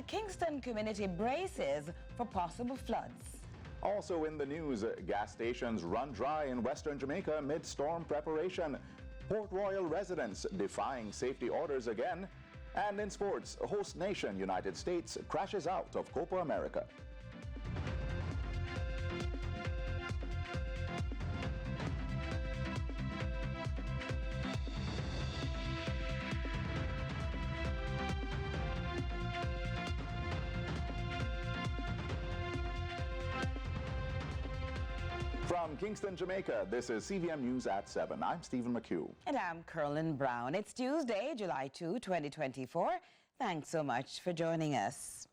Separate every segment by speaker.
Speaker 1: And Kingston community braces for possible floods.
Speaker 2: Also in the news, gas stations run dry in western Jamaica amid storm preparation. Port Royal residents defying safety orders again. And in sports, host nation United States crashes out of Copa America. From Kingston, Jamaica, this is CVM News at 7. I'm Stephen McHugh.
Speaker 1: And I'm Carolyn Brown. It's Tuesday, July 2, 2024. Thanks so much for joining us.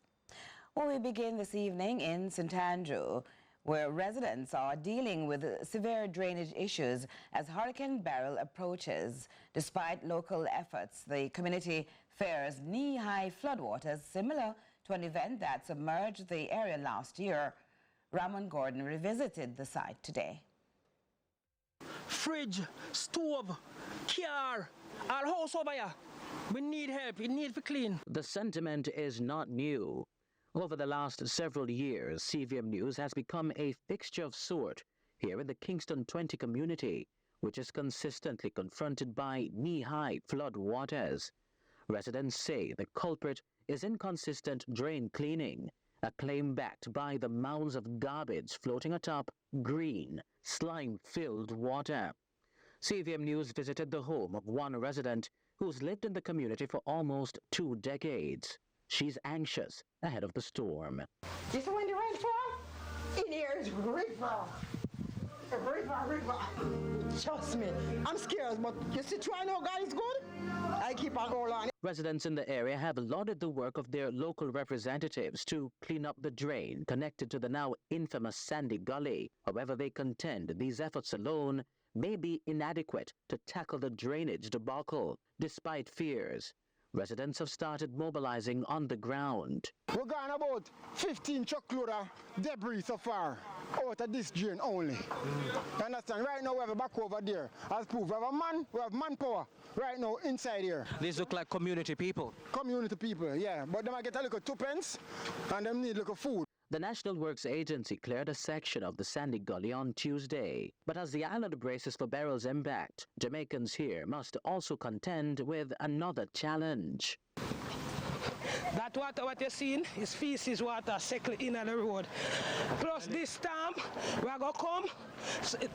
Speaker 1: Well, we begin this evening in St. Andrew, where residents are dealing with severe drainage issues as Hurricane Beryl approaches. Despite local efforts, the community fares knee-high floodwaters similar to an event that submerged the area last year. Ramon Gordon revisited the site today.
Speaker 3: Fridge, stove, car, our house over here. We need help, we need to clean.
Speaker 4: The sentiment is not new. Over the last several years, CVM News has become a fixture of sort here in the Kingston 20 community, which is consistently confronted by knee-high flood waters. Residents say the culprit is inconsistent drain cleaning, a claim backed by the mounds of garbage floating atop green, slime-filled water. CVM News visited the home of one resident who's lived in the community for almost 2 decades. She's anxious ahead of the storm.
Speaker 5: This is when the rain fall? In here is river. River. Trust me, I'm scared, but you see, try now, God is good. I keep on rolling on.
Speaker 4: Residents in the area have lauded the work of their local representatives to clean up the drain connected to the now infamous Sandy Gully. However, they contend these efforts alone may be inadequate to tackle the drainage debacle. Despite fears, residents have started mobilizing on the ground.
Speaker 6: We're going about 15 truckload of debris so far out of this drain only. You understand? Right now we have a back over there. As proof, we have manpower right now inside here.
Speaker 3: These look like community people.
Speaker 6: Community people, yeah. But they might get a little 2 pence and them need little food.
Speaker 4: The National Works Agency cleared a section of the Sandy Gully on Tuesday. But as the island braces for Beryl's impact, Jamaicans here must also contend with another challenge.
Speaker 3: That water what you're seeing is feces water circling in on the road. Plus this storm, we're going to come,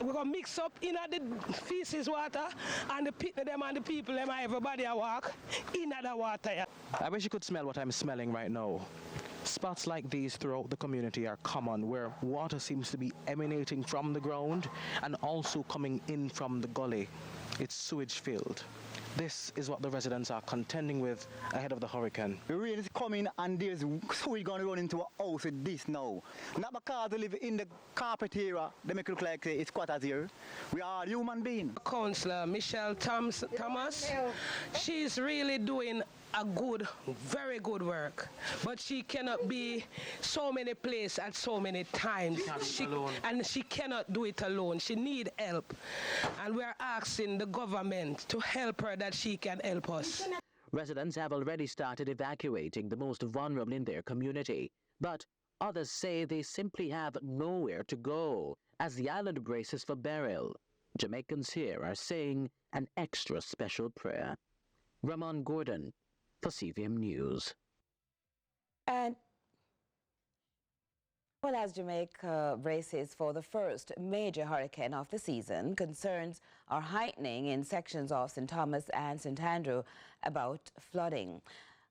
Speaker 3: we're going to mix up in the feces water and the pit them and the people, them and everybody walk in the water. I wish you could smell what I'm smelling right now. Spots like these throughout the community are common, where water seems to be emanating from the ground and also coming in from the gully. It's sewage filled. This is what the residents are contending with ahead of the hurricane.
Speaker 7: The rain is coming and there's sewage going to run into a house with this now. Not because they live in the carpet area, they make it look like it's quarters here. We are human beings.
Speaker 3: Councillor Michelle Thomas, she's really doing a good, very good work, but she cannot be so many places at so many times. She cannot do it alone. She needs help, and we're asking the government to help her that she can help us.
Speaker 4: Residents have already started evacuating the most vulnerable in their community, but others say they simply have nowhere to go as the island braces for Beryl. Jamaicans here are saying an extra special prayer. Ramon Gordon for CVM News.
Speaker 1: And well, as Jamaica braces for the first major hurricane of the season, concerns are heightening in sections of St. Thomas and St. Andrew about flooding.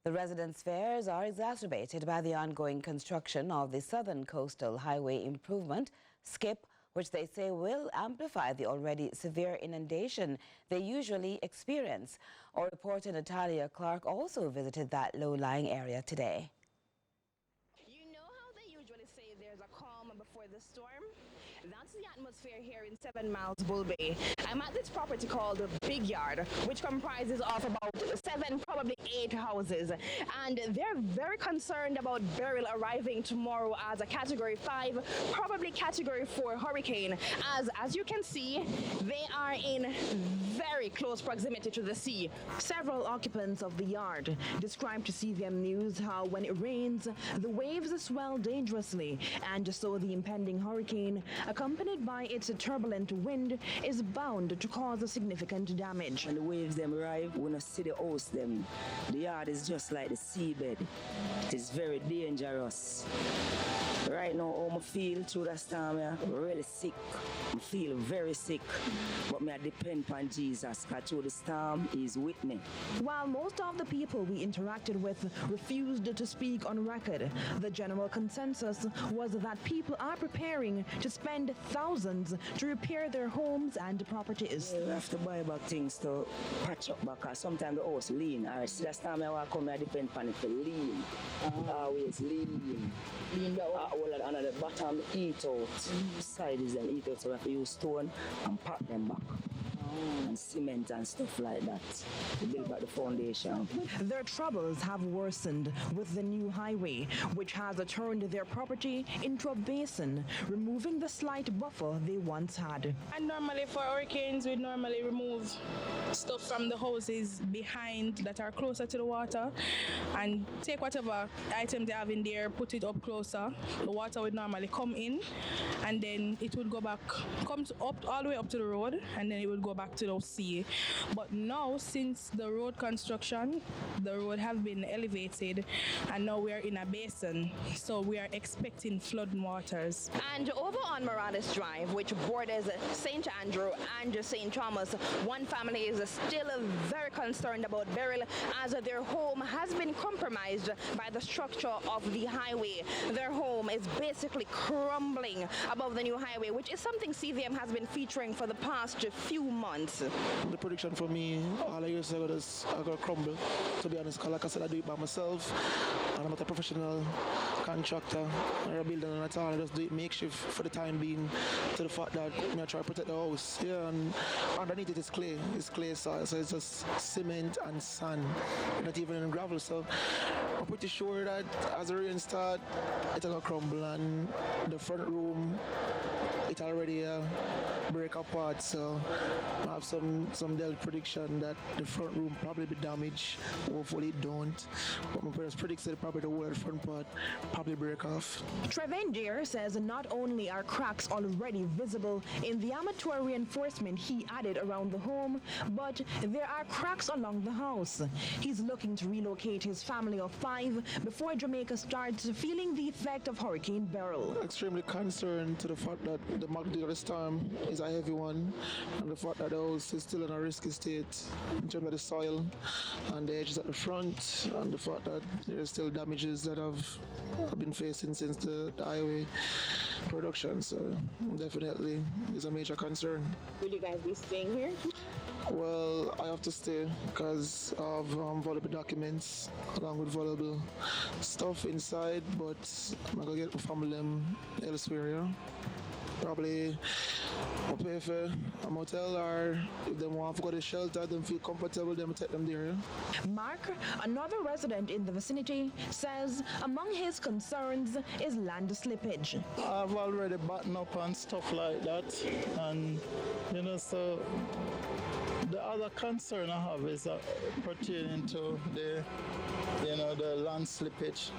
Speaker 1: The residents' fears are exacerbated by the ongoing construction of the Southern Coastal Highway Improvement, SKIP, which they say will amplify the already severe inundation they usually experience. Our reporter Natalia Clark also visited that low-lying area today.
Speaker 8: You know how they usually say there's a calm before the storm? That's the atmosphere here in 7 Miles Bull Bay. I'm at this property called Big Yard, which comprises of about 7, probably 8 houses. And they're very concerned about Beryl arriving tomorrow as a Category 5, probably Category 4 hurricane. As you can see, they are in very close proximity to the sea. Several occupants of the yard described to CVM News how when it rains, the waves swell dangerously, and so the impending hurricane, accompanied by its turbulent wind, is bound to cause a significant damage.
Speaker 9: When the waves them arrive, we don't see the house them. The yard is just like the seabed. It is very dangerous. Right now, how I feel through that storm, I'm really sick. I feel very sick. But I depend on Jesus, because through the storm, He's with me.
Speaker 8: While most of the people we interacted with refused to speak on record, the general consensus was that people are preparing to spend thousands to repair their homes and properties.
Speaker 9: We have to buy back things to patch up back, because sometimes the house lean. Or see that storm I come, I depend on it to lean. Always lean. Lean down. And at the bottom, eat out. Side is them eat out, so we have to use stone and pack them back. And cement and stuff like that to build back the foundation.
Speaker 8: Their troubles have worsened with the new highway, which has turned their property into a basin, removing the slight buffer they once had.
Speaker 10: And normally for hurricanes, we'd normally remove stuff from the houses behind that are closer to the water and take whatever item they have in there, put it up closer. The water would normally come in and then it would go back, come up all the way up to the road, and then it would go back to the sea. But now, since the road construction, the road have been elevated and now we are in a basin, so we are expecting flooding waters.
Speaker 8: And over on Readies Drive, which borders St. Andrew and St. Thomas, one family is still very concerned about Beryl as their home has been compromised by the structure of the highway. Their home is basically crumbling above the new highway, which is something CVM has been featuring for the past few months.
Speaker 11: The prediction for me, all I used to go is I'm going to crumble, to be honest, because like I said, I do it by myself, and I'm not a professional contractor or a builder and at all. I just do it makeshift for the time being, to the fact that I try to protect the house. Yeah, and underneath it is clay. It's clay soil, so it's just cement and sand, not even in gravel. So I'm pretty sure that as the rain starts, it's going to crumble, and the front room, it already break apart. So I have some dealt prediction that the front room probably be damaged. Hopefully it don't. But my parents predicted probably the whole front part probably break off.
Speaker 8: Trevin Deere says not only are cracks already visible in the amateur reinforcement he added around the home, but there are cracks along the house. He's looking to relocate his family of 5 before Jamaica starts feeling the effect of Hurricane Beryl.
Speaker 11: Extremely concerned to the fact that the magnitude of the storm is a heavy one, and the fact that the house is still in a risky state in terms of the soil and the edges at the front, and the fact that there are still damages that have been facing since the highway production. So definitely is a major concern.
Speaker 8: Will you guys be staying here?
Speaker 11: Well, I have to stay because of valuable documents along with valuable stuff inside, but I'm going to get my family elsewhere, yeah? Probably I'll pay for a motel, or if they want to go to shelter, them feel comfortable, them take them there. Yeah?
Speaker 8: Mark, another resident in the vicinity, says among his concerns is land slippage.
Speaker 12: I've already buttoned up and stuff like that, and so the other concern I have is pertaining to the land slippage.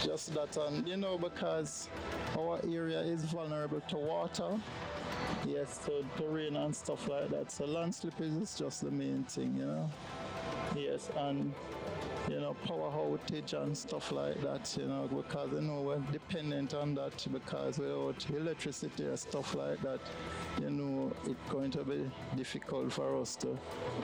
Speaker 12: Just that, because our area is vulnerable to water, yes, to rain and stuff like that. So land slippage is just the main thing, Yes, and power outage and stuff like that, because we're dependent on that, because without electricity and stuff like that, it's going to be difficult for us to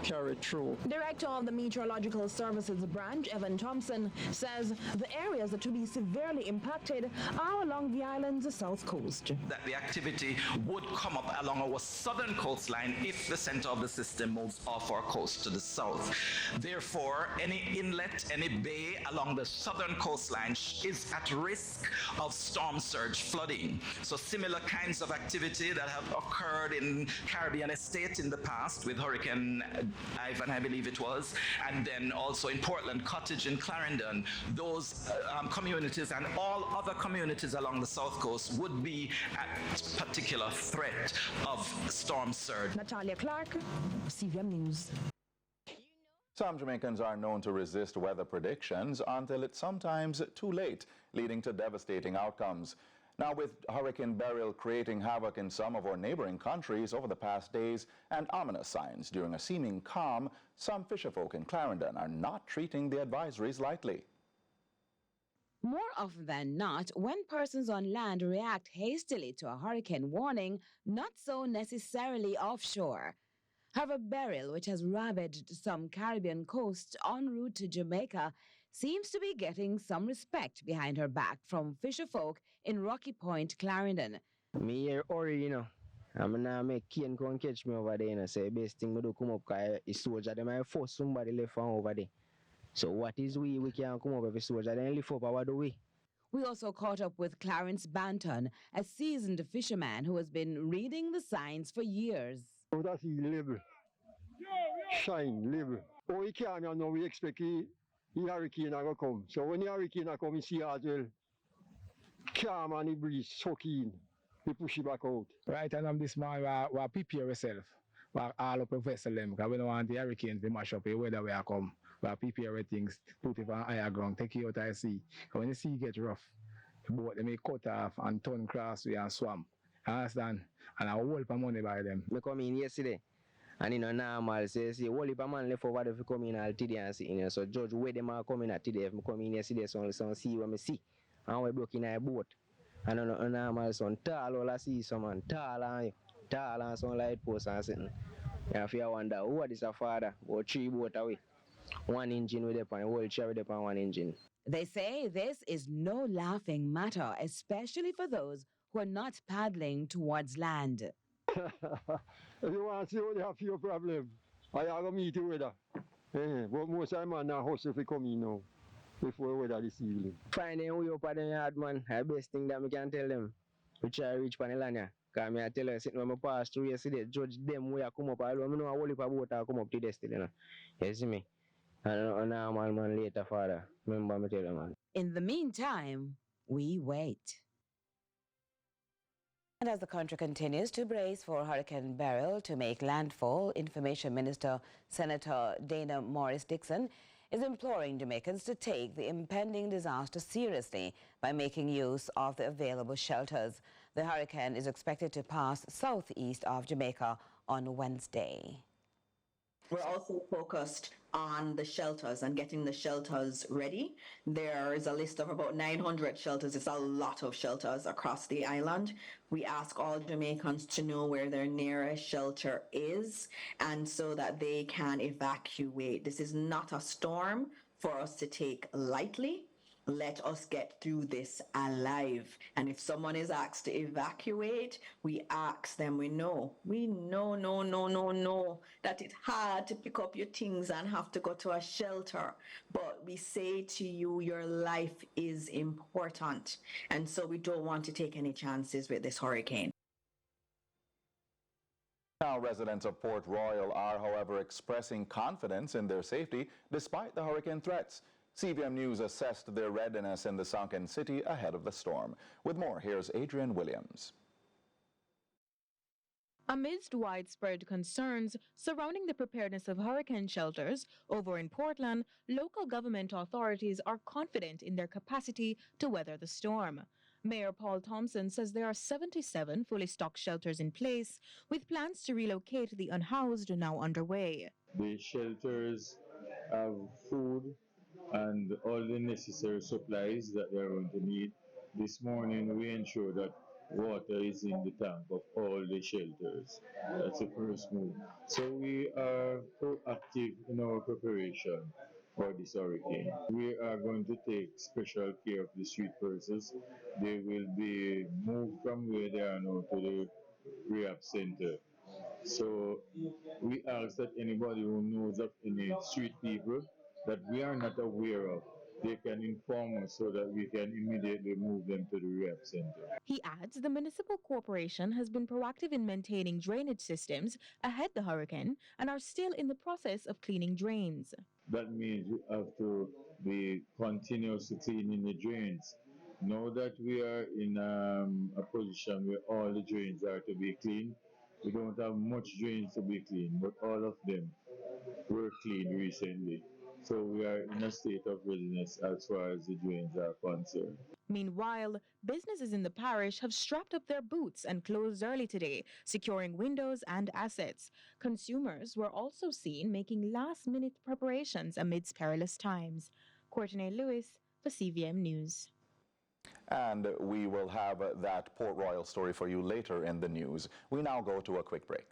Speaker 12: carry through.
Speaker 8: Director of the Meteorological Services branch, Evan Thompson, says the areas to be severely impacted are along the island's south coast.
Speaker 13: That the activity would come up along our southern coastline if the center of the system moves off our coast to the south. Therefore, any inlet threat. Any bay along the southern coastline is at risk of storm surge flooding. So similar kinds of activity that have occurred in Caribbean Estate in the past with Hurricane Ivan, I believe it was, and then also in Portland Cottage in Clarendon, those communities and all other communities along the south coast would be at particular threat of storm surge.
Speaker 8: Natalia Clark, CVM News.
Speaker 2: Some Jamaicans are known to resist weather predictions until it's sometimes too late, leading to devastating outcomes. Now, with Hurricane Beryl creating havoc in some of our neighboring countries over the past days and ominous signs during a seeming calm, some fisherfolk in Clarendon are not treating the advisories lightly.
Speaker 1: More often than not, when persons on land react hastily to a hurricane warning, not so necessarily offshore. However, Beryl, which has ravaged some Caribbean coasts en route to Jamaica, seems to be getting some respect behind her back from fisherfolk in Rocky Point, Clarendon.
Speaker 14: Me here hurry, you know. I'm gonna make Kane come and catch me over there, you know. Say, best thing we do come up, because a soldier, they might force somebody left from over there. So what is we can't come up if a soldier, then lift up, what do we?
Speaker 1: We also caught up with Clarence Banton, a seasoned fisherman who has been reading the signs for years.
Speaker 6: That's level. Shine, level. Oh, we can't know, we expect the hurricane to come. So when the hurricane come, we see as well, calm and the breeze soak in. We push it back out.
Speaker 15: Right, and this morning we prepare ourselves. We all up a vessel them, because we don't want the hurricane to mash up the weather we are come. We prepare things, put it on higher ground, take it out of the sea. When the sea gets rough, the boat they may cut off and turn crossway and swam. Understand? And I hold for money by them.
Speaker 14: I come in yesterday, and normal say, whole heap of man left over there if come in all today and see. So judge where them are coming at today. If I come in yesterday, so see what I see. And we broke in a boat. And normal son tall, all I see someone tall and some light post and sitting. And if you wonder, what is a father? About 3 boat away. 1 engine with the pan, whole chair with the pan, 1 engine.
Speaker 1: They say this is no laughing matter, especially for those who are not paddling towards land.
Speaker 6: If you want to see what you have your problem, I have to meet you with that. But most of them are not hustle if you come in now, before weather this evening.
Speaker 14: Finding way up at the yard, man, the best thing that we can tell them. We try to reach Panelania. Because I tell you, sitting when I pass through yesterday, judge them where I come up. I don't know how a boat I come up to this still, you know. You see me? And now, man, later, father. Remember me tell you, man.
Speaker 1: In the meantime, we wait. And as the country continues to brace for Hurricane Beryl to make landfall, Information Minister Senator Dana Morris-Dixon is imploring Jamaicans to take the impending disaster seriously by making use of the available shelters. The hurricane is expected to pass southeast of Jamaica on Wednesday.
Speaker 16: We're also focused on the shelters and getting the shelters ready. There is a list of about 900 shelters. It's a lot of shelters across the island. We ask all Jamaicans to know where their nearest shelter is, and so that they can evacuate. This is not a storm for us to take lightly. Let us get through this alive. And if someone is asked to evacuate, we ask them, we know that it's hard to pick up your things and have to go to a shelter. But we say to you, your life is important. And so we don't want to take any chances with this hurricane.
Speaker 2: Now, residents of Port Royal are, however, expressing confidence in their safety despite the hurricane threats. CVM News assessed their readiness in the sunken city ahead of the storm. With more, here's Adrian Williams.
Speaker 17: Amidst widespread concerns surrounding the preparedness of hurricane shelters, over in Portland, local government authorities are confident in their capacity to weather the storm. Mayor Paul Thompson says there are 77 fully stocked shelters in place, with plans to relocate the unhoused now underway.
Speaker 18: The shelters have food and all the necessary supplies that they're going to need. This morning we ensure that water is in the tank of all the shelters. That's the first move. So we are proactive in our preparation for this hurricane. We are going to take special care of the street persons. They will be moved from where they are now to the rehab center. So we ask that anybody who knows of any street people that we are not aware of, they can inform us so that we can immediately move them to the rehab center.
Speaker 17: He adds the municipal corporation has been proactive in maintaining drainage systems ahead the hurricane and are still in the process of cleaning drains.
Speaker 18: That means we have to be continuously cleaning the drains. Now that we are in a position where all the drains are to be cleaned, we don't have much drains to be cleaned, but all of them were cleaned recently. So we are in a state of readiness as far as the drains are concerned.
Speaker 17: Meanwhile, businesses in the parish have strapped up their boots and closed early today, securing windows and assets. Consumers were also seen making last-minute preparations amidst perilous times. Courtney Lewis for CVM News.
Speaker 2: And we will have that Port Royal story for you later in the news. We now go to a quick break.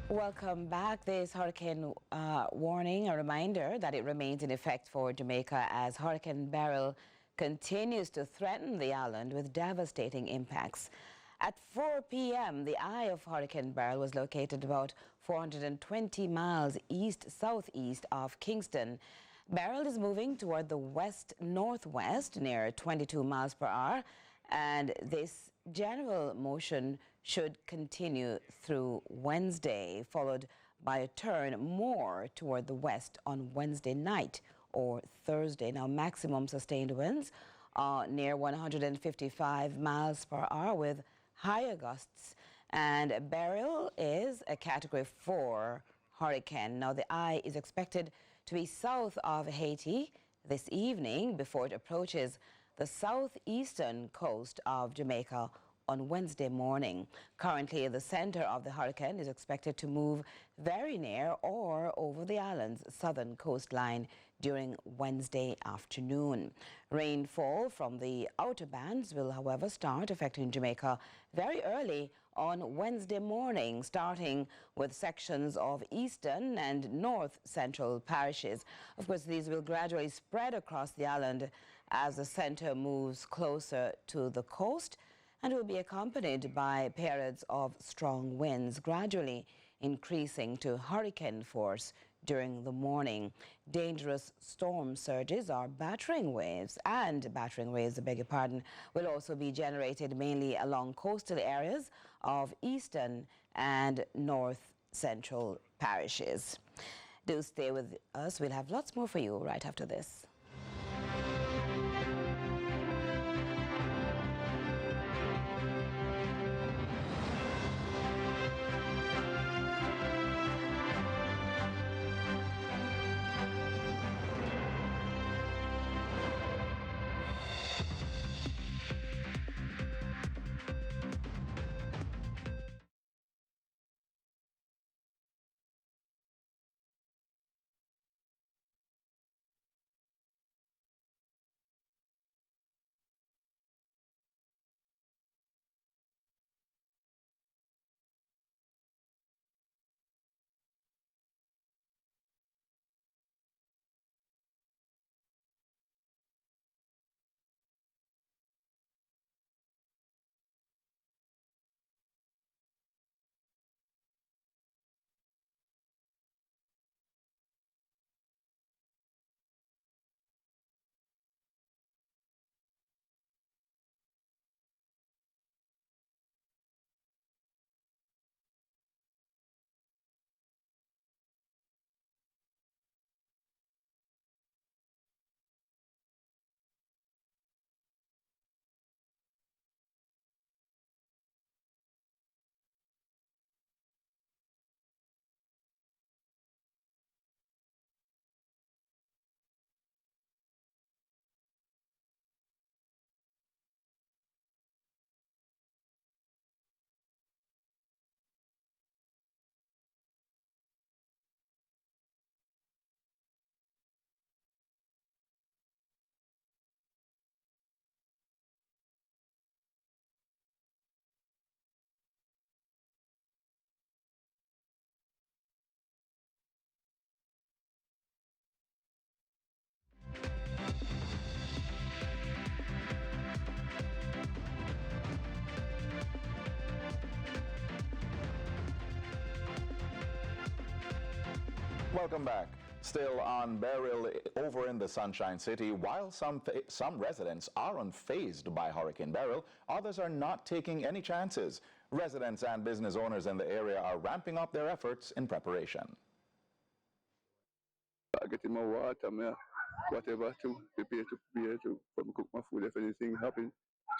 Speaker 1: Welcome back. This hurricane warning, a reminder that it remains in effect for Jamaica as Hurricane Beryl continues to threaten the island with devastating impacts. At 4 p.m., the eye of Hurricane Beryl was located about 420 miles east-southeast of Kingston. Beryl is moving toward the west-northwest near 22 miles per hour, and this general motion should continue through Wednesday, followed by a turn more toward the west on Wednesday night or Thursday. Now, maximum sustained winds are near 155 miles per hour with higher gusts, and Beryl is a Category 4 hurricane. Now, the eye is expected to be south of Haiti this evening before it approaches the southeastern coast of Jamaica on Wednesday morning. Currently, the center of the hurricane is expected to move very near or over the island's southern coastline during Wednesday afternoon. Rainfall from the outer bands will, however, start affecting Jamaica very early on Wednesday morning, starting with sections of eastern and north central parishes. Of course, these will gradually spread across the island as the center moves closer to the coast. and will be accompanied by periods of strong winds, gradually increasing to hurricane force during the morning. Dangerous storm surges or battering waves, I beg your pardon, will also be generated mainly along coastal areas of eastern and north central parishes. Do stay with us. We'll have lots more for you right after this.
Speaker 2: Welcome back. Still on Beryl over in the Sunshine City, while some residents are unfazed by Hurricane Beryl, others are not taking any chances. Residents and business owners in the area are ramping up their efforts in preparation.
Speaker 19: Getting my water, whatever to prepare to cook my food if anything happens.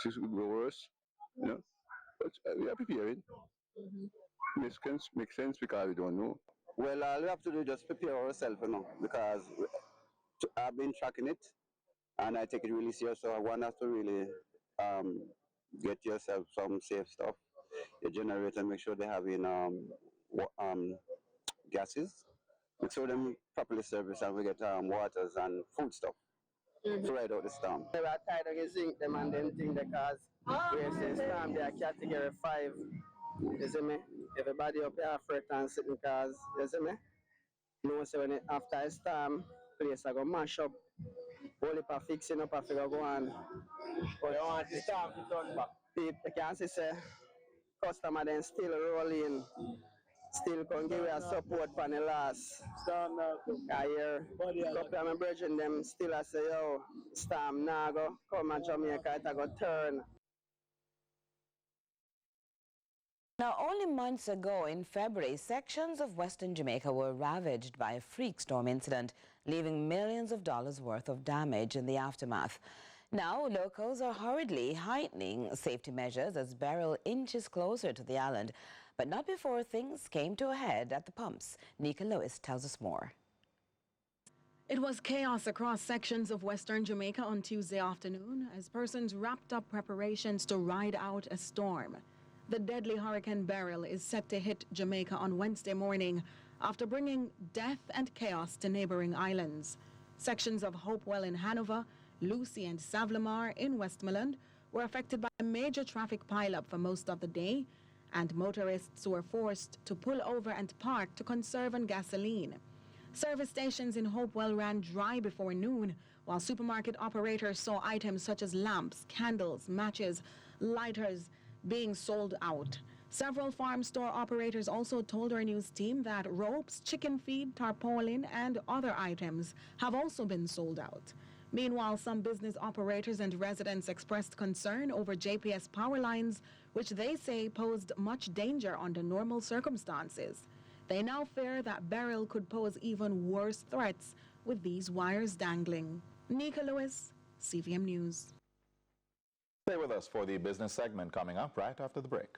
Speaker 19: It would go worse, you know. But we are preparing. Makes sense because we don't know.
Speaker 20: Well, all we have to do is just prepare ourselves, because I've been tracking it, and I take it really serious. So one has to really get yourself some safe stuff. Your generator, make sure they have in gases. Make sure them properly serviced, and we get waters and food stuff to ride out the storm. We are tired of zinc them and them thing because we are saying storm they are category 5. You see me? Everybody up here afraid and sitting cars, you see me? You know, so when after a storm, place I go mash up, whole heap of fixing up, I figure go on. But you want the storm to turn back. People can see, say, customer then still rolling, still can give you a support for the last. Storm now. I hear a couple of my brethren them still I say, yo, storm now go come to Jamaica, it go turn.
Speaker 1: Now, only months ago in February, sections of Western Jamaica were ravaged by a freak storm incident, leaving millions of dollars worth of damage in the aftermath. Now, locals are hurriedly heightening safety measures as Beryl inches closer to the island, but not before things came to a head at the pumps. Neika Lewis tells us more.
Speaker 17: It was chaos across sections of Western Jamaica on Tuesday afternoon as persons wrapped up preparations to ride out a storm. The deadly Hurricane Beryl is set to hit Jamaica on Wednesday morning after bringing death and chaos to neighboring islands. Sections of Hopewell in Hanover, Lucy and Savlamar in Westmoreland were affected by a major traffic pileup for most of the day, and motorists were forced to pull over and park to conserve on gasoline. Service stations in Hopewell ran dry before noon, while supermarket operators saw items such as lamps, candles, matches, lighters being sold out. Several farm store operators also told our news team that ropes, chicken feed, tarpaulin, and other items have also been sold out. Meanwhile, some business operators and residents expressed concern over JPS power lines, which they say posed much danger under normal circumstances. They now fear that Beryl could pose even worse threats with these wires dangling. Neika Lewis, CVM News.
Speaker 2: Stay with us for the business segment coming up right after the break.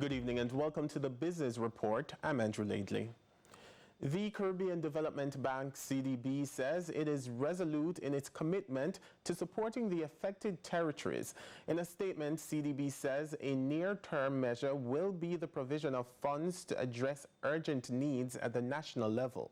Speaker 21: Good evening and welcome to the Business Report. I'm Andrew Laidley. The Caribbean Development Bank, CDB, says it is resolute in its commitment to supporting the affected territories. In a statement, CDB says a near-term measure will be the provision of funds to address urgent needs at the national level.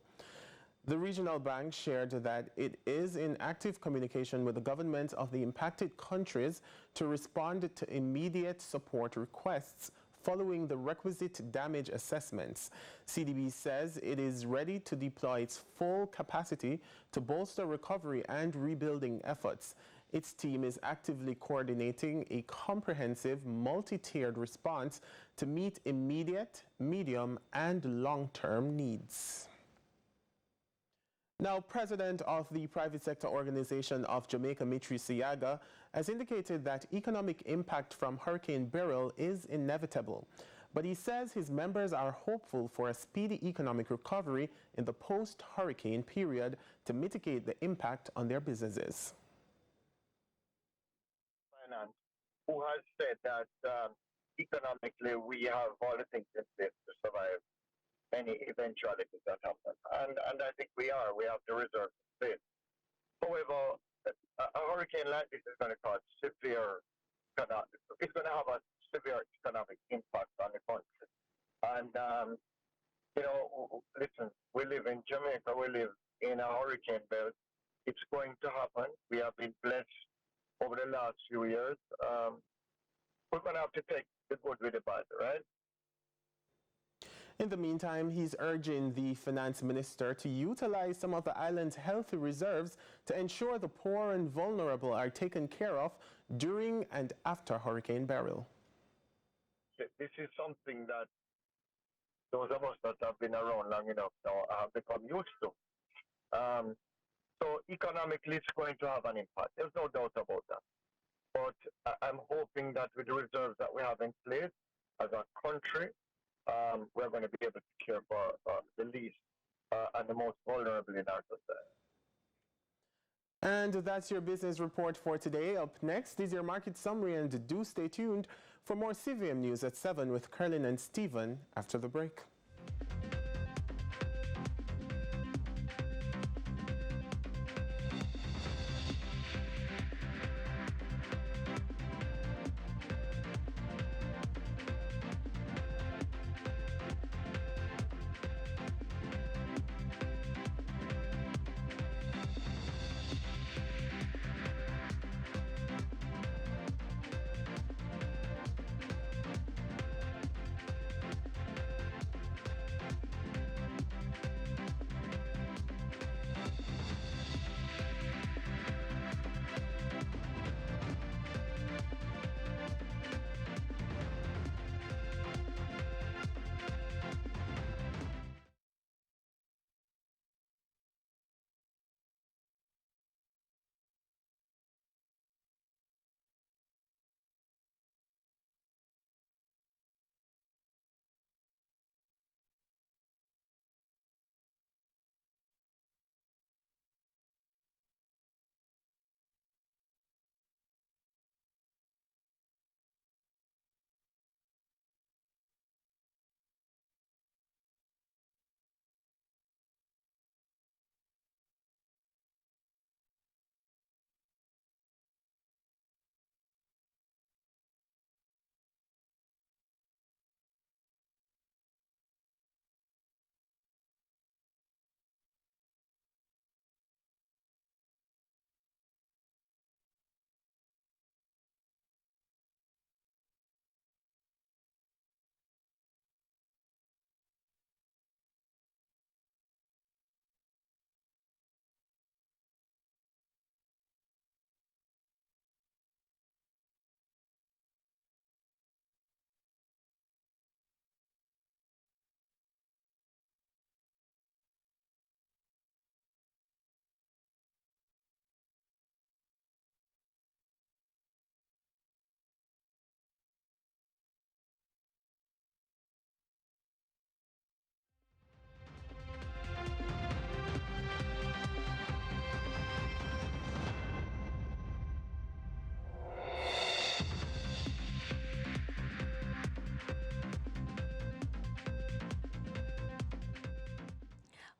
Speaker 21: The regional bank shared that it is in active communication with the governments of the impacted countries to respond to immediate support requests following the requisite damage assessments. CDB says it is ready to deploy its full capacity to bolster recovery and rebuilding efforts. Its team is actively coordinating a comprehensive, multi-tiered response to meet immediate, medium, and long-term needs. Now, President of the private sector organization of Jamaica, Mitri Siaga, has indicated that economic impact from Hurricane Beryl is inevitable. But he says his members are hopeful for a speedy economic recovery in the post-hurricane period to mitigate the impact on their businesses.
Speaker 5: Finance, who has said that economically we have all the things in place to survive any eventualities that happen. And I think we have the reserves in place. However, a hurricane like this is going to cause it's going to have a severe economic impact on the country. And, listen, we live in Jamaica, we live in a hurricane belt. It's going to happen. We have been blessed over the last few years. We're going to have to take the good with the bad, right?
Speaker 21: In the meantime, he's urging the finance minister to utilize some of the island's healthy reserves to ensure the poor and vulnerable are taken care of during and after Hurricane Beryl.
Speaker 5: This is something that those of us that have been around long enough now have become used to. So economically, it's going to have an impact. There's no doubt about that. But I'm hoping that with the reserves that we have in place as a country, we're going to be able to care for the least and the most vulnerable in our society.
Speaker 21: And that's your business report for today. Up next is your market summary, and do stay tuned for more CVM news at 7 with Carlin and Stephen after the break.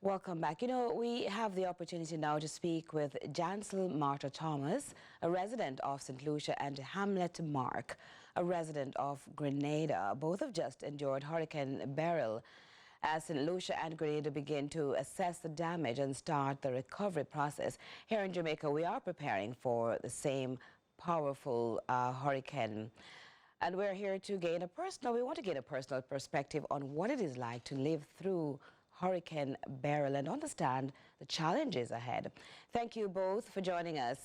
Speaker 1: Welcome back. You know, we have the opportunity now to speak with Jansel Martha Thomas, a resident of St. Lucia, and Hamlet Mark, a resident of Grenada. Both have just endured Hurricane Beryl. as St. Lucia and Grenada begin to assess the damage and start the recovery process. Here in Jamaica, we are preparing for the same powerful hurricane. And we're here to we want to gain a personal perspective on what it is like to live through Hurricane Beryl and understand the challenges ahead. Thank you both for joining us.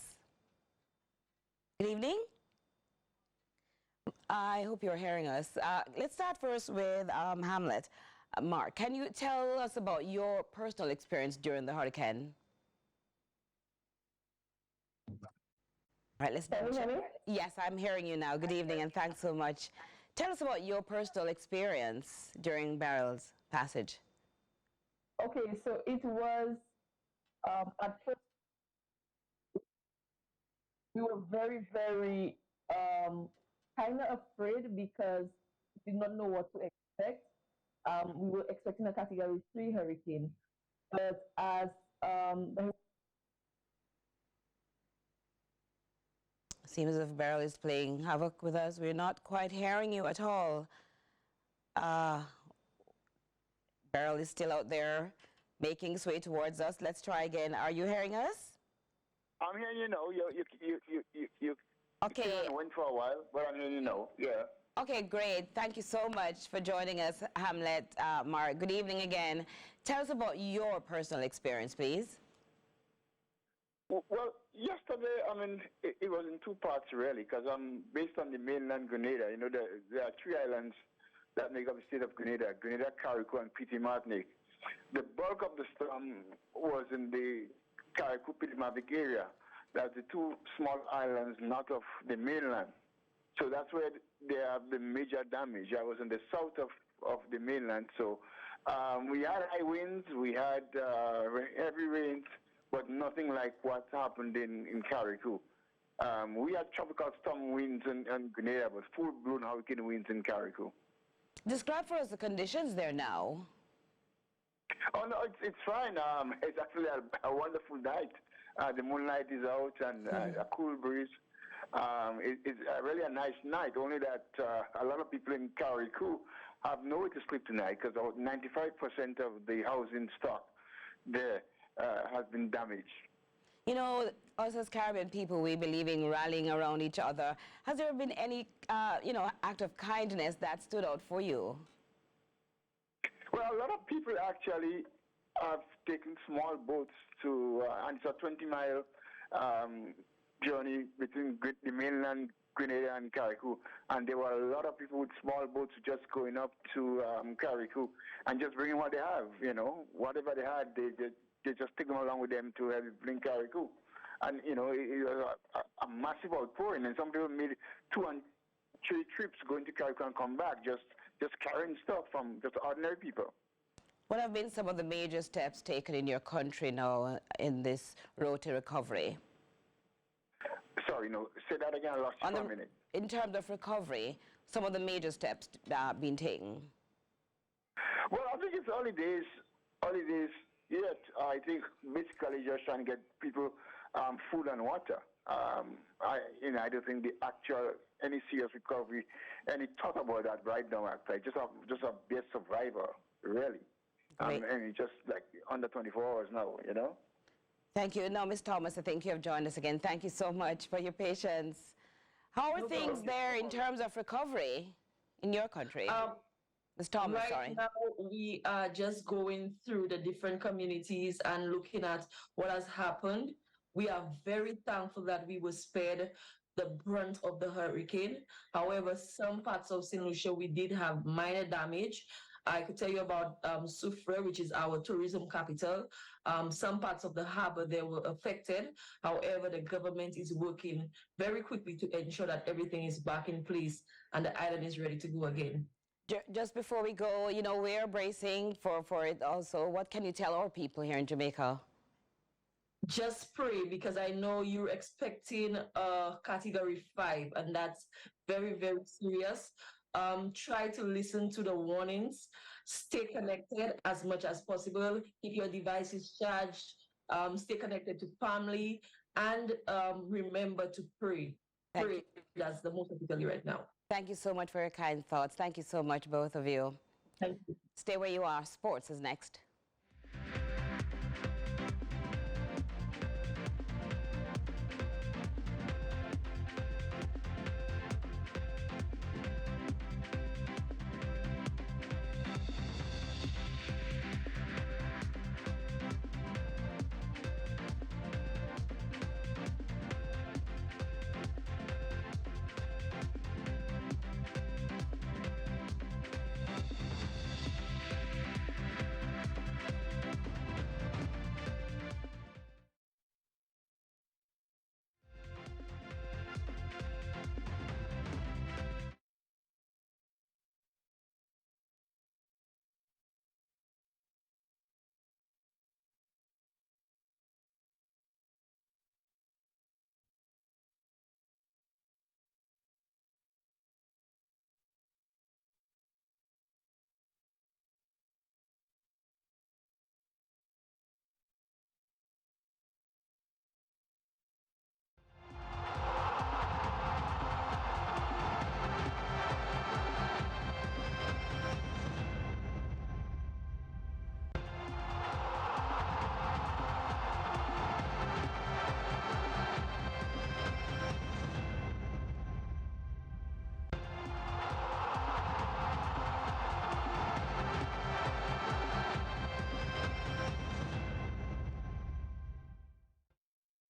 Speaker 1: Good evening. I hope you're hearing us. Let's start first with Hamlet. Mark, can you tell us about your personal experience during the hurricane? All right, let's
Speaker 7: Can you hear me?
Speaker 1: Yes, I'm hearing you now. Good evening and thanks so much. Tell us about your personal experience during Beryl's passage.
Speaker 7: Okay, so it was at first we were very, very kind of afraid because we did not know what to expect. We were expecting a Category 3 hurricane, but as
Speaker 1: Seems as if Beryl is playing havoc with us. We're not quite hearing you at all. Beryl is still out there making its way towards us. Let's try again. Are you hearing us?
Speaker 5: I'm hearing you now. You
Speaker 1: okay.
Speaker 5: Went for a while, but I'm hearing you now. Yeah.
Speaker 1: Okay, great. Thank you so much for joining us, Hamlet. Mark, good evening again. Tell us about your personal experience, please.
Speaker 5: Well, yesterday, I mean, it was in two parts, really, because I'm based on the mainland Grenada. You know, there are three islands that make up the state of Grenada: Grenada, Carriacou, and Petit Martinique. The bulk of the storm was in the Carriacou, Petit Martinique area. That's the two small islands north of the mainland. So that's where they have the major damage. I was in the south of the mainland, so we had high winds, we had heavy rains, but nothing like what happened in Carriacou. We had tropical storm winds in Grenada, but full-blown hurricane winds in Carriacou.
Speaker 1: Describe for us the conditions there now.
Speaker 5: Oh, no, it's fine. It's actually a wonderful night. The moonlight is out and a cool breeze. It's really a nice night, only that a lot of people in Carriacou have nowhere to sleep tonight because 95% of the housing stock there has been damaged.
Speaker 1: You know, us as Caribbean people, we believe in rallying around each other. Has there been any, act of kindness that stood out for you?
Speaker 5: Well, a lot of people actually have taken small boats to, and it's a 20-mile journey between the mainland Grenada and Carriacou, and there were a lot of people with small boats just going up to Carriacou and just bringing what they have, whatever they had, they just take them along with them to help bring Carriacou. And, it was a massive outpouring, and some people made 2 and 3 trips going to Carriacou and come back, just carrying stuff from just ordinary people.
Speaker 1: What have been some of the major steps taken in your country now in this road to recovery?
Speaker 5: Sorry, no, say that again, I lost you for a minute.
Speaker 1: In terms of recovery, some of the major steps being taken?
Speaker 5: Well, I think it's early days yet. I think basically just trying to get people food and water. I don't think the actual, any serious recovery, any thought about that right now, actually. Just a best survivor, really. And it's just like under 24 hours now,
Speaker 1: Thank you. Now, Ms. Thomas, I think you have joined us again. Thank you so much for your patience. How are things there in terms of recovery in your country? Ms. Thomas, sorry.
Speaker 7: Right now, we are just going through the different communities and looking at what has happened. We are very thankful that we were spared the brunt of the hurricane. However, some parts of St. Lucia, we did have minor damage. I could tell you about Seafarers, which is our tourism capital. Some parts of the harbor there were affected. However, the government is working very quickly to ensure that everything is back in place and the island is ready to go again.
Speaker 1: Just before we go, we're bracing for it also. What can you tell our people here in Jamaica?
Speaker 7: Just pray, because I know you're expecting a Category 5, and that's very, very serious. Try to listen to the warnings, stay connected as much as possible. If your device is charged, stay connected to family, and remember to pray. That's the most difficult right now.
Speaker 1: Thank you so much for your kind thoughts. Thank you so much, both of you.
Speaker 7: Thank you.
Speaker 1: Stay where you are. Sports is next.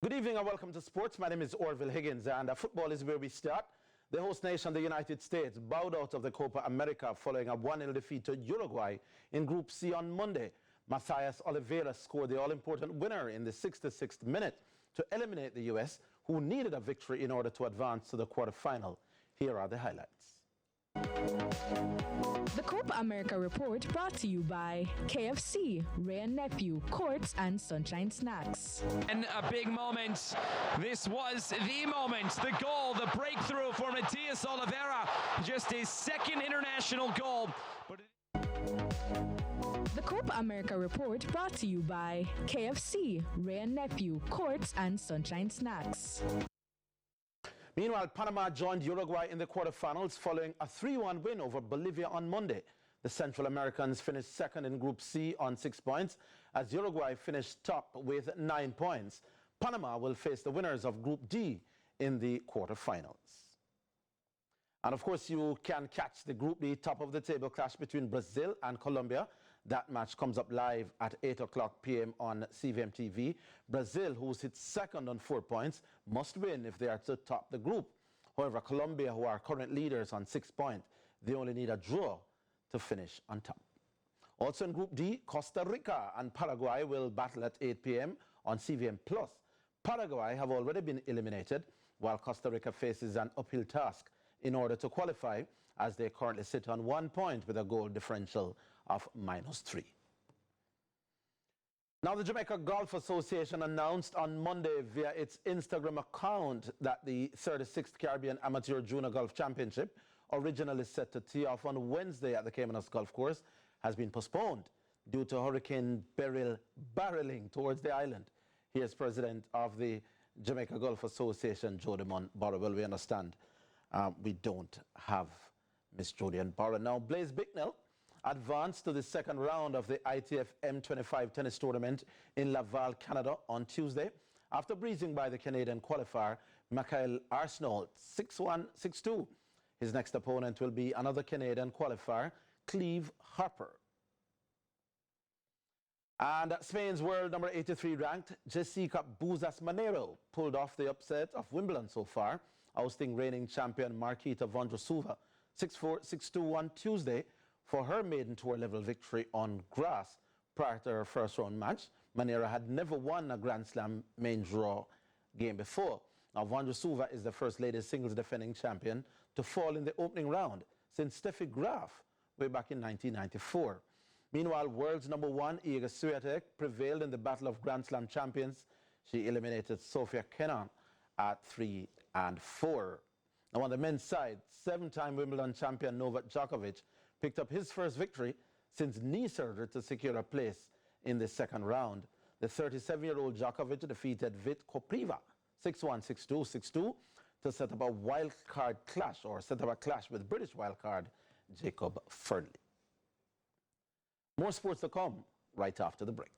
Speaker 3: Good evening and welcome to sports. My name is Orville Higgins, and football is where we start. The host nation, the United States, bowed out of the Copa America following a 1-0 defeat to Uruguay in Group C on Monday. Matthias Oliveira scored the all-important winner in the 66th minute to eliminate the U.S., who needed a victory in order to advance to the quarterfinal. Here are the highlights.
Speaker 17: The Copa America report brought to you by KFC, Ray & Nephew, Courts and Sunshine Snacks.
Speaker 22: And a big moment. This was the moment, the goal, the breakthrough for Matthias Oliveira. Just his second international goal.
Speaker 17: The Copa America report brought to you by KFC, Ray & Nephew, Courts and Sunshine Snacks.
Speaker 3: Meanwhile, Panama joined Uruguay in the quarterfinals following a 3-1 win over Bolivia on Monday. The Central Americans finished second in Group C on 6 points, as Uruguay finished top with 9 points. Panama will face the winners of Group D in the quarterfinals. And of course, you can catch the Group D top-of-the-table clash between Brazil and Colombia. That match comes up live at 8 o'clock p.m. on CVM TV. Brazil, who sits second on 4 points, must win if they are to top the group. However, Colombia, who are current leaders on 6 points, they only need a draw to finish on top. Also in Group D, Costa Rica and Paraguay will battle at 8 p.m. on CVM+. Paraguay have already been eliminated, while Costa Rica faces an uphill task in order to qualify, as they currently sit on 1 point with a goal differential of -3. Now, the Jamaica Golf Association announced on Monday via its Instagram account that the 36th Caribbean Amateur Junior Golf Championship, originally set to tee off on Wednesday at the Caymanas Golf Course, has been postponed due to Hurricane Beryl barreling towards the island. Here's President of the Jamaica Golf Association, Jodimon Barrow. Well, we understand we don't have Miss Jodian Barrow. Now, Blaise Bicknell advanced to the second round of the ITF M25 tennis tournament in Laval, Canada on Tuesday, after breezing by the Canadian qualifier, Michael Arsenault, 6-1, 6-2. His next opponent will be another Canadian qualifier, Cleve Harper. And Spain's world number 83 ranked Jessica Buzas Manero pulled off the upset of Wimbledon so far, ousting reigning champion Marketa Vondrousova 6-4, 6-2 on Tuesday for her maiden tour level victory on grass. Prior to her first round match, Manero had never won a Grand Slam main draw game before. Now, Vondrousova is the first ladies singles defending champion to fall in the opening round since Steffi Graf way back in 1994. Meanwhile, world's number 1 Iga Swiatek prevailed in the battle of Grand Slam champions. She eliminated Sofia Kenin at 3-4. Now, on the men's side, 7-time Wimbledon champion Novak Djokovic picked up his first victory since knee surgery to secure a place in the second round. The 37-year-old Djokovic defeated Vit Kopriva 6-1, 6-2, 6-2 to set up a wild card clash, or set up a clash with British wildcard Jacob Fernley. More sports to come right after the break.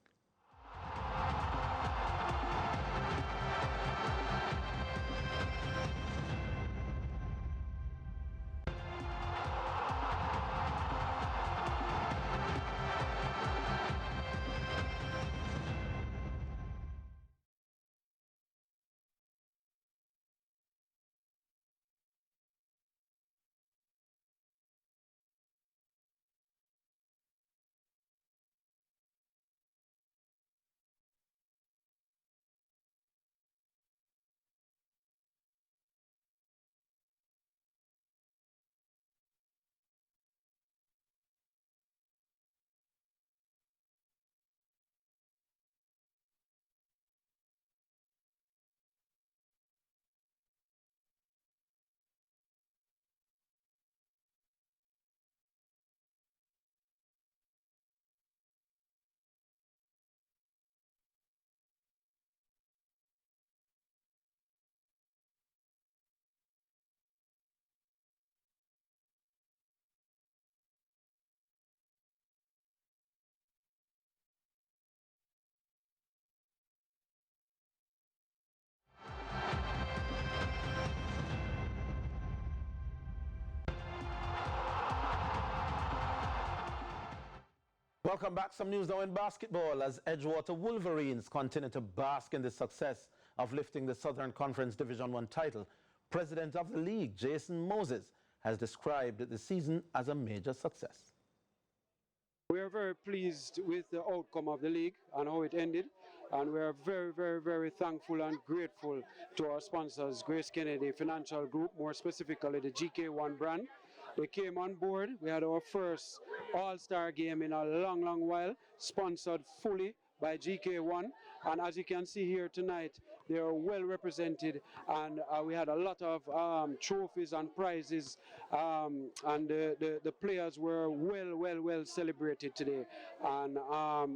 Speaker 3: Welcome back. Some news now in basketball as Edgewater Wolverines continue to bask in the success of lifting the Southern Conference Division I title. President of the league, Jason Moses, has described the season as a major success.
Speaker 4: We are very pleased with the outcome of the league and how it ended, and we are very, very, very thankful and grateful to our sponsors, Grace Kennedy Financial Group, more specifically the GK1 brand. They came on board. We had our first All-Star game in a long, long while, sponsored fully by GK1. And as you can see here tonight, they are well represented, and we had a lot of trophies and prizes, and the players were well celebrated today. And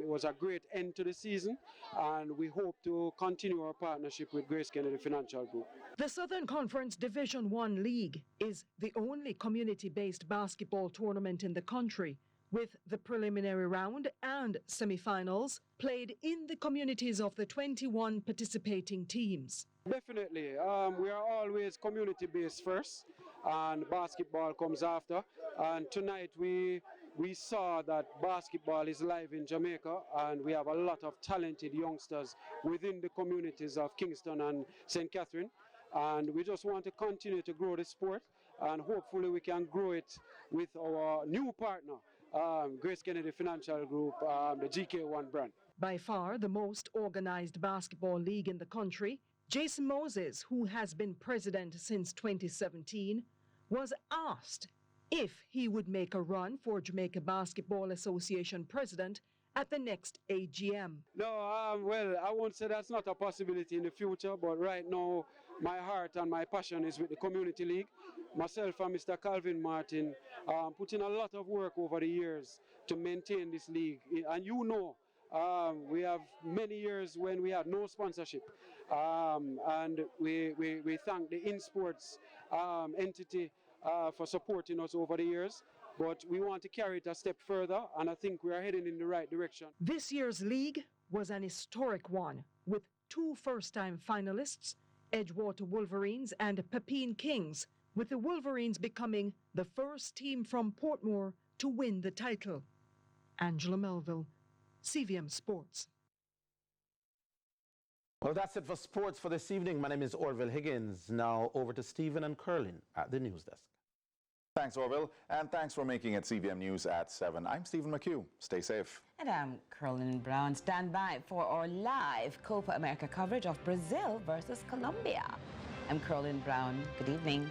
Speaker 4: it was a great end to the season, and we hope to continue our partnership with Grace Kennedy Financial Group.
Speaker 9: The Southern Conference Division I League is the only community-based basketball tournament in the country, with the preliminary round and semi-finals played in the communities of the 21 participating teams.
Speaker 4: Definitely. We are always community-based first, and basketball comes after. And tonight we saw that basketball is live in Jamaica, and we have a lot of talented youngsters within the communities of Kingston and St. Catherine. And we just want to continue to grow the sport, and hopefully we can grow it with our new partner, Grace Kennedy Financial Group, the GK1 brand.
Speaker 9: By far the most organized basketball league in the country, Jason Moses, who has been president since 2017, was asked if he would make a run for Jamaica Basketball Association president at the next AGM.
Speaker 4: No, well, I won't say that's not a possibility in the future, but right now my heart and my passion is with the community league. Myself and Mr. Calvin Martin put in a lot of work over the years to maintain this league. And you know, we have many years when we had no sponsorship. And we thank the InSports entity for supporting us over the years. But we want to carry it a step further, and I think we are heading in the right direction.
Speaker 9: This year's league was an historic one, with 2 first-time finalists, Edgewater Wolverines and Pepin Kings, with the Wolverines becoming the first team from Portmore to win the title. Angela Melville, CVM Sports.
Speaker 3: Well, that's it for sports for this evening. My name is Orville Higgins. Now over to Stephen and Curlin at the news desk.
Speaker 2: Thanks, Orville, and thanks for making it CVM News at 7. I'm Stephen McHugh. Stay safe.
Speaker 1: And I'm Curlin Brown. Stand by for our live Copa America coverage of Brazil versus Colombia. I'm Curlin Brown. Good evening.